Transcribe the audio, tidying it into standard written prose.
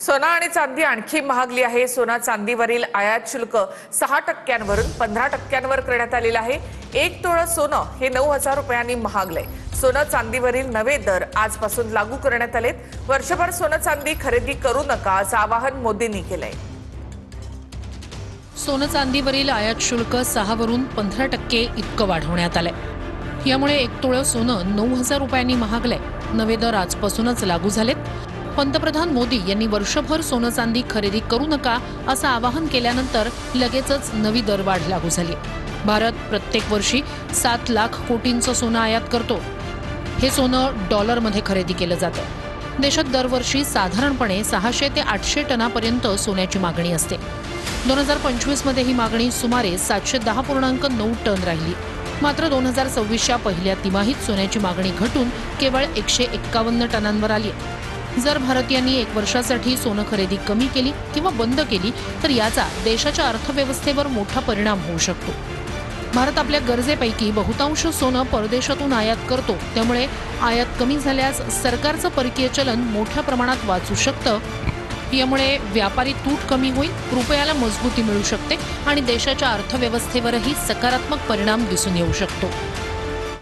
सोना आणि चांदी आणखी महागली आहे। सोना चांदीवरील आयात शुल्क 6%वरून 15%वर करण्यात आलेलं आहे। 1 तोळा सोनं हे 9,000 रुपयांनी महागलंय। सोनं चांदीवरील नवे दर आजपासून लागू करण्यात आलेत। वर्षभर सोनं चांदी खरेदी करू नका असं आवाहन मोदींनी केलंय। सोनं चांदीवरील आयात शुल्क 6 वरून 15% इतकं वाढवण्यात आलंय। यामुळे 1 तोळं सोनं 9,000 रुपयांनी महागलंय। नवे दर आजपासूनच लागू झालेत। पंतप्रधान मोदी यांनी वर्षभर सोनं चांदी खरेदी करू नका असं आवाहन केल्यानंतर लगेचच नवी दरवाढ लागू झाली। भारत प्रत्येक वर्षी 7 लाख कोटींचं सोनं आयात करतो। हे सोनं डॉलरमध्ये खरेदी केलं जातं। देशात दरवर्षी साधारणपणे 600 ते 800 टनापर्यंत सोन्याची मागणी असते। 2025 मध्ये ही मागणी सुमारे 710.9 टन राहिली। मात्र 2026च्या पहिल्या तिमाहीत सोन्याची मागणी घटून केवळ 151 टनांवर आली। जर भारतीयांनी 1 वर्षासाठी सोनं खरेदी कमी केली किंवा बंद केली तर याचा देशाच्या अर्थव्यवस्थेवर मोठा परिणाम होऊ शकतो। भारत आपल्या गरजेपैकी बहुतांश सोनं परदेशातून आयात करतो। त्यामुळे आयात कमी झाल्यास सरकारचं परकीय चलन मोठ्या प्रमाणात वाचू शकतं। यामुळे व्यापारी तूट कमी होईल, रुपयाला मजबूती मिळू शकते आणि देशाच्या अर्थव्यवस्थेवरही सकारात्मक परिणाम दिसून येऊ शकतो।